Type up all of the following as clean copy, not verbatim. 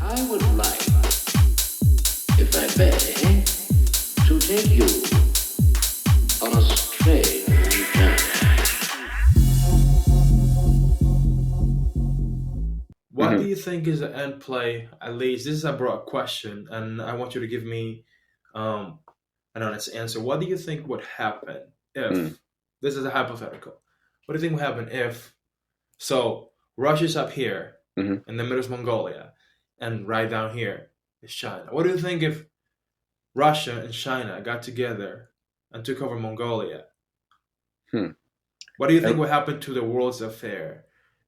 I would like, if I may, to take you on a strange journey. What do you think is the end play? At least this is a broad question, and I want you to give me um, an honest answer. What do you think would happen Mm, if this is a hypothetical? What do you think would happen if so Russia's up here mhm. and the middle is Mongolia, and right down here is China? What do you think if Russia and China got together and took over Mongolia? Hmm. What do you think And- will happen to the world's affair?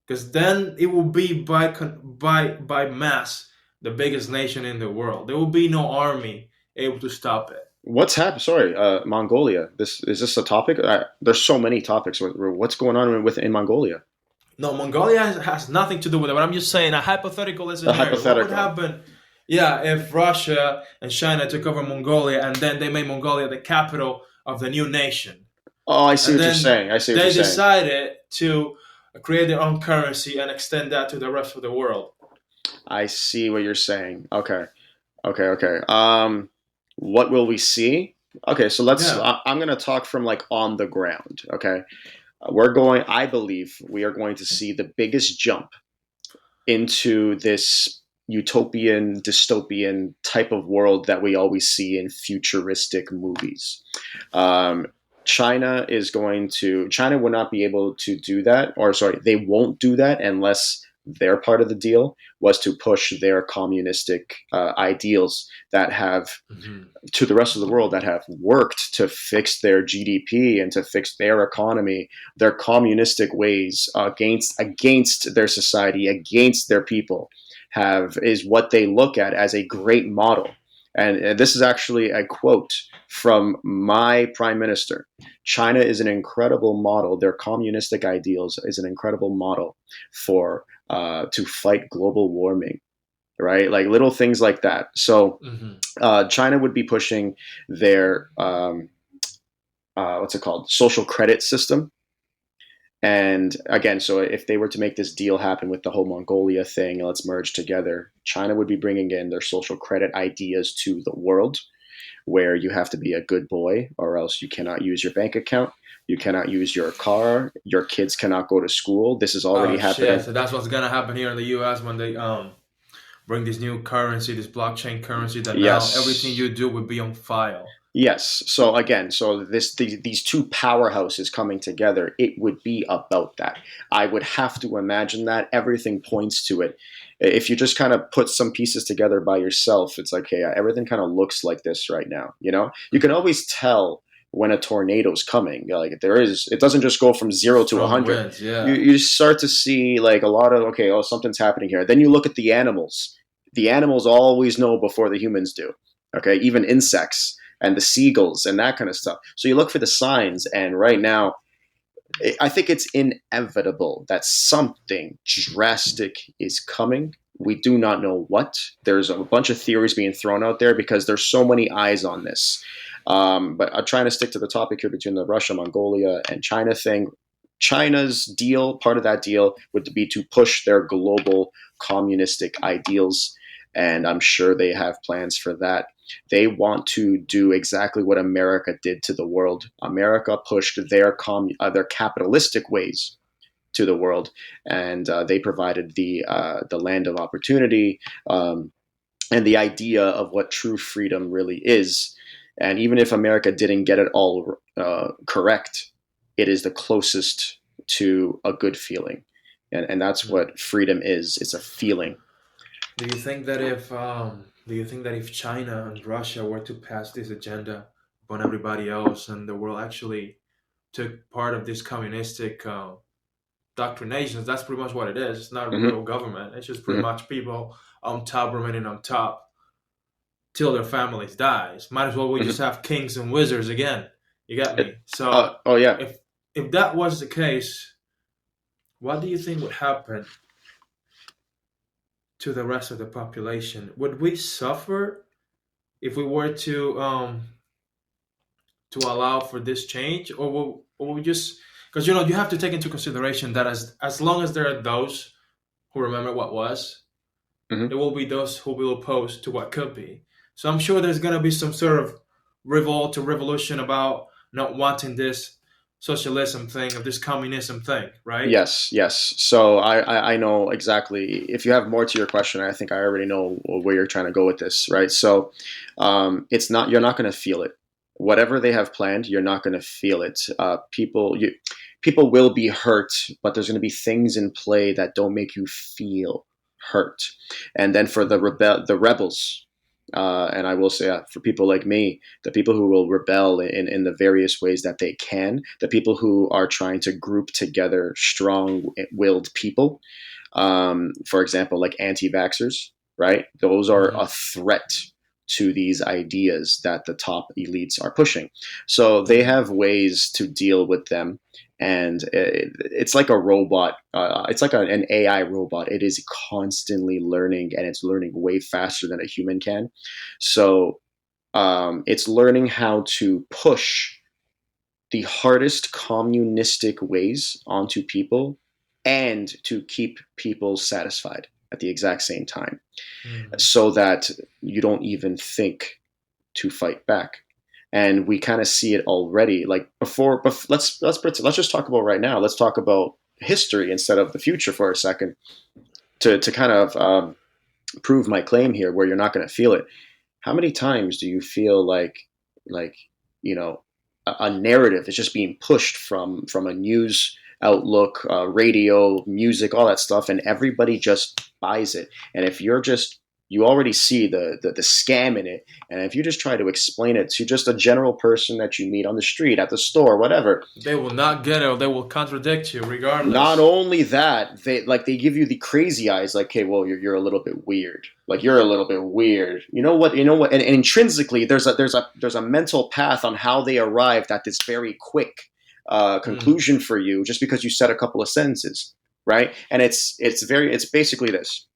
Because then it will be by mass the biggest nation in the world. There will be no army able to stop it. What's happened? Sorry, Mongolia. This is this a topic? There's so many topics. What's going on with in Mongolia? No, Mongolia has nothing to do with it. But I'm just saying a hypothetical A scenario. What would hypothetical. happen? Yeah, if Russia and China took over Mongolia and then they made Mongolia the capital of the new nation, Oh, I see and what you're then saying. I see what they you're saying. decided to create their own currency and extend that to the rest of the world. I see what you're saying. Okay. Okay. Okay. What will we see? Okay, so Yeah. I'm going to talk from like on the ground. Okay. We're going, I believe we are going to see the biggest jump into this utopian, dystopian type of world that we always see in futuristic movies. Um, China will not be able to do that, or sorry, they won't do that unless their part of the deal was to push their communistic ideals that have Mhm. to the rest of the world that have worked to fix their GDP and to fix their economy, their communistic ways against their society, against their people, have is what they look at as a great model. And this is actually a quote from my prime minister. China is an incredible model. Their communistic ideals is an incredible model for to fight global warming, right? Like little things like that. So Mhm. China would be pushing their what's it called, social credit system. And again, so if they were to make this deal happen with the whole Mongolia thing, let's merge together, China would be bringing in their social credit ideas to the world, where you have to be a good boy or else you cannot use your bank account. You cannot use your car. Your kids cannot go to school. This is already Oh shit! happening. So that's what's gonna happen here in the U.S. when they bring this new currency, this blockchain currency. That now everything Yes. you do would be on file. Yes. So again, so these two powerhouses coming together, it would be about that. I would have to imagine that everything points to it. If you just kind of put some pieces together by yourself, it's like, hey, everything kind of looks like this right now. You know, you can Mhm. always tell when a tornado's coming. Like there is, it doesn't just go from 0 to 100. Strong winds, You yeah. you start to see like a lot of okay, oh something's happening here. Then you look at the animals. The animals always know before the humans do. Okay, even insects and the seagulls and that kind of stuff. So you look for the signs, and right now, I think it's inevitable that something drastic is coming. We do not know what. There's a bunch of theories being thrown out there because there's so many eyes on this. But I'm trying to stick to the topic here between the Russia, Mongolia, and China thing. China's deal, part of that deal, would be to push their global communistic ideals, and I'm sure they have plans for that. They want to do exactly what America did to the world. America pushed their capitalistic ways to the world, and they provided the land of opportunity and the idea of what true freedom really is. And even if America didn't get it all correct, it is the closest to a good feeling, and that's Mhm. what freedom is. It's a feeling. Do you think that if China and Russia were to pass this agenda upon everybody else, and the world actually took part of this communistic doctrinations, that's pretty much what it is. It's not a Hmm. real government. It's just pretty Hmm. much people on top remaining on top till their families dies. Might as well we just Hmm. have kings and wizards again. You get me? So Oh yeah. if if that was the case, what do you think would happen to the rest of the population? Would we suffer if we were to allow for this change, or will we just because you have to take into consideration that as long as there are those who remember what was, Mhm. there will be those who will oppose to what could be. So I'm sure there's going to be some sort of revolt or revolution about not wanting this socialism thing or this communism thing, right? Yes, yes. So I know exactly. If you have more to your question, I think I already know where you're trying to go with this, right? So, it's not you're not going to feel it. Whatever they have planned, you're not going to feel it. People will be hurt, but there's going to be things in play that don't make you feel hurt. And then for the rebels, and I will say for people like me, the people who will rebel in the various ways that they can, the people who are trying to group together strong-willed people, for example, like anti-vaxxers, right? Those are a Mm-hmm. threat to these ideas that the top elites are pushing. So they Yeah. have ways to deal with them. And it's like a robot. It's like an AI robot. It is constantly learning, and it's learning way faster than a human can. So it's learning how to push the hardest communistic ways onto people and to keep people satisfied at the exact same time, Mm-hmm. so that you don't even think to fight back. And we kind of see it already. Like let's just talk about right now. Let's talk about history instead of the future for a second to kind of prove my claim here, where you're not going to feel it. How many times do you feel like you know a narrative is just being pushed from a news outlook, radio, music, all that stuff, and everybody just buys it? And if you're just you already see the scam in it, and if you just try to explain it to just a general person that you meet on the street, at the store, whatever, They will not get it, or they will contradict you not regardless. only that, they give you the crazy eyes, like, hey, well, you're a little bit weird. Like, you're a little bit weird. You know what, and intrinsically there's a mental path on how they arrived at this very quick Mm. conclusion for you, just because you said a couple of sentences, right? And it's basically this.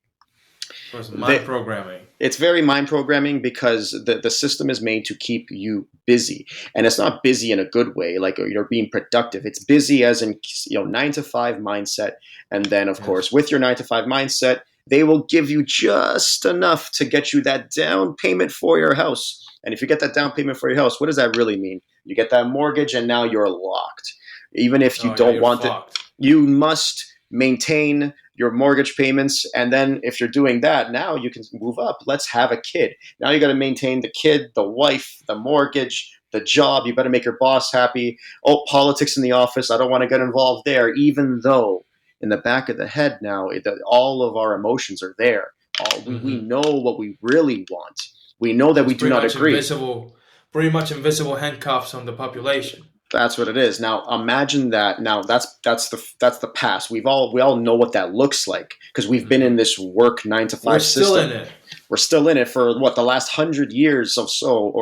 Of course, mind They, programming. it's very mind programming, because the system is made to keep you busy, and it's not busy in a good way, like you're being productive. It's busy as in 9 to 5 mindset. And then, of course, Yes. with your 9 to 5 mindset, they will give you just enough to get you that down payment for your house. And if you get that down payment for your house, what does that really mean? You get that mortgage, and now you're locked. Even if you Oh yeah, don't you're want it, fucked. you must maintain your mortgage payments. And then if you're doing that, now you can move up. Let's have a kid. Now you got to maintain the kid, the wife, the mortgage, the job. You better make your boss happy. Oh, politics in the office, I don't want to get involved there, even though in the back of the head now, all of our emotions are there. We Mm-hmm. know what we really want. We know that So we it's do not agree. pretty much invisible handcuffs on the population. That's what it is. Now imagine that. Now that's the past. We all know what that looks like, because we've been in Mm-hmm. this work nine to We're five still system. in it. We're still in it for what, the last 100 years or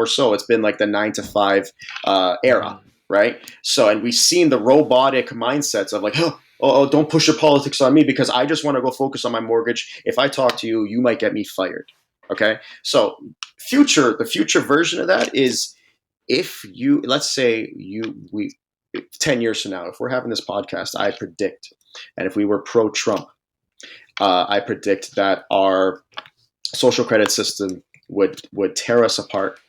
so. It's been like the 9 to 5 era, Mm-hmm. right? So, and we've seen the robotic mindsets of like, oh, don't push your politics on me, because I just want to go focus on my mortgage. If I talk to you, you might get me fired. Okay, so the future version of that is, if you, let's say we 10 years from now, if we're having this podcast, I predict, and if we were pro Trump, I predict that our social credit system would tear us apart.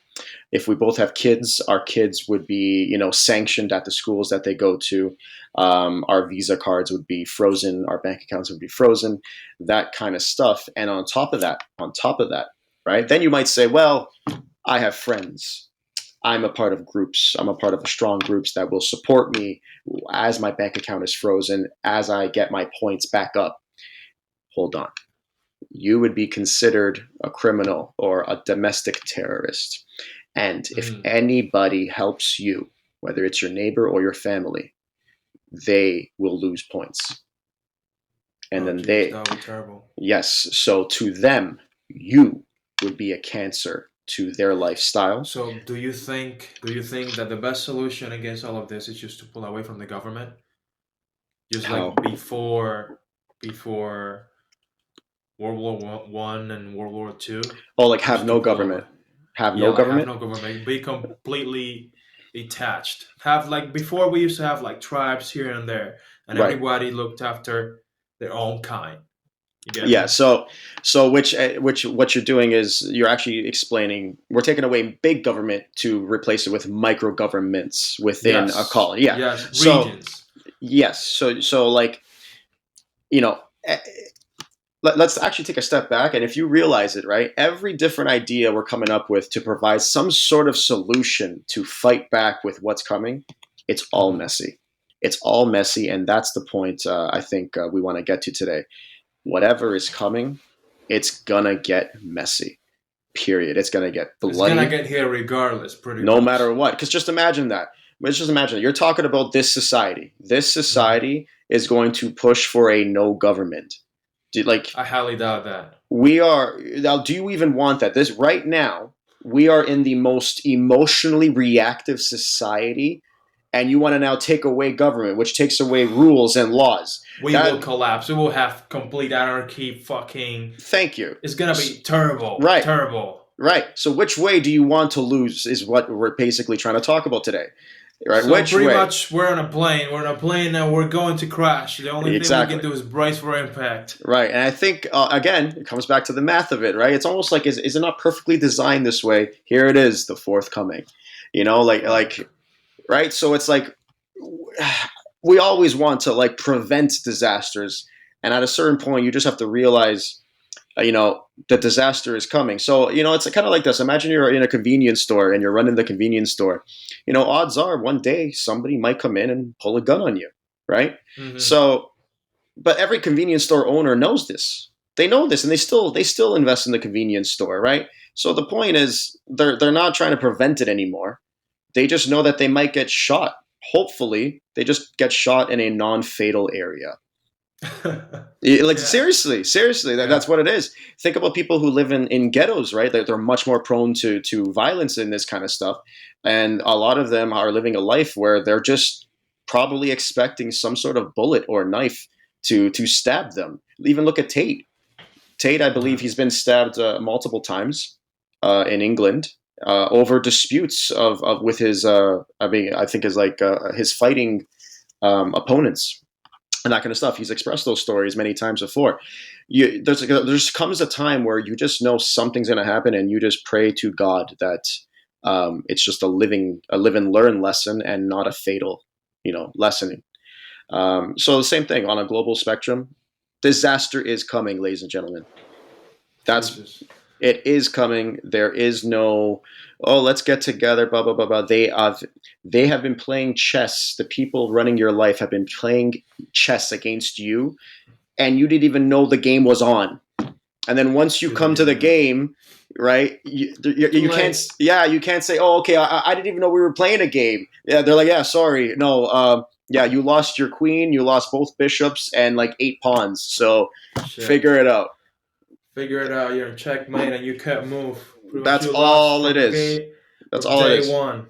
If we both have kids, our kids would be, sanctioned at the schools that they go to. Our Visa cards would be frozen. Our bank accounts would be frozen. That kind of stuff. And on top of that, right? Then you might say, well, I have friends. I'm a part of groups. I'm a part of strong groups that will support me as my bank account is frozen, as I get my points back up. Hold on. You would be considered a criminal or a domestic terrorist. And if Mm. anybody helps you, whether it's your neighbor or your family, they will lose points. And Oh then jeez, that would be terrible. yes, so to them, you would be a cancer to their lifestyle. So do you think that the best solution against all of this is just to pull away from the government? Just How? like before World War One and World War Two, Oh, like have just to no pull away. government. Have Yeah, no like have government? no government. Be completely detached. Have like before we used to have like tribes here and there, and Right. everybody looked after their own kind. You get Yeah. me? So which what you're doing is you're actually explaining we're taking away big government to replace it with micro governments within a Yes. colony. Yeah. Yes. So Regions. yes. So like you know. eh, let's actually take a step back, and if you realize it, right, every different idea we're coming up with to provide some sort of solution to fight back with what's coming, it's all Mhm. messy. It's all messy, and that's the point I think we want to get to today. Whatever is coming, it's gonna get messy. Period. It's gonna get It's gonna bloody, get here regardless, pretty no much. matter what. Because just imagine that. Let's just imagine that. You're talking about this society. This Mhm. society is going to push for a no government. Like I highly doubt that. we are now. Do you even want that? This right now, we are in the most emotionally reactive society, and you want to now take away government, which takes away rules and laws. We will That collapse. We will have complete anarchy. Fucking. thank you. It's gonna be terrible. Right, Terrible. right. So which way do you want to lose? Is what we're basically trying to talk about today. Right, So which pretty way? much, we're on a plane. We're on a plane and we're going to crash. The only thing we Exactly. can do is brace for impact. Right, and I think again, it comes back to the math of it, right? It's almost like is it not perfectly designed this way? Here it is, the forthcoming. Like right. So it's like we always want to like prevent disasters, and at a certain point, you just have to realize, the disaster is coming. So it's kind of like this. Imagine you're in a convenience store and you're running the convenience store. Odds are one day somebody might come in and pull a gun on you, right? Mm-hmm. So but every convenience store owner knows this. They know this, and they still invest in the convenience store, right? So the point is, they're not trying to prevent it anymore. They just know that they might get shot. Hopefully, they just get shot in a non-fatal area. Like Yeah. seriously, Yeah. that's what it is. Think about people who live in ghettos, right? They're much more prone to violence in this kind of stuff, and a lot of them are living a life where they're just probably expecting some sort of bullet or knife to stab them. Even look at Tate. Tate, I believe Mhm. he's been stabbed multiple times in England over disputes of with his. I think is like his fighting opponents and that kind of stuff. He's expressed those stories many times before. There's comes a time where you just know something's going to happen, and you just pray to God that it's just a live and learn lesson and not a fatal, lesson. So the same thing on a global spectrum. Disaster is coming, ladies and gentlemen. That's Jesus. it is coming. There is no, oh, let's get together, blah blah blah blah. They have been playing chess. The people running your life have been playing chess against you, and you didn't even know the game was on. And then once you Didn't come to the even know. game, right? Too You can't, late. yeah, you can't say, oh, okay, I didn't even know we were playing a game. Yeah, they're like, yeah, sorry, no, yeah, you lost your queen, you lost both bishops, and like 8 pawns. So Shit. figure it out. Figure it out. You're in checkmate and you can't move. Pretty much, That's you lost all it from is. gate That's from all it day is. one.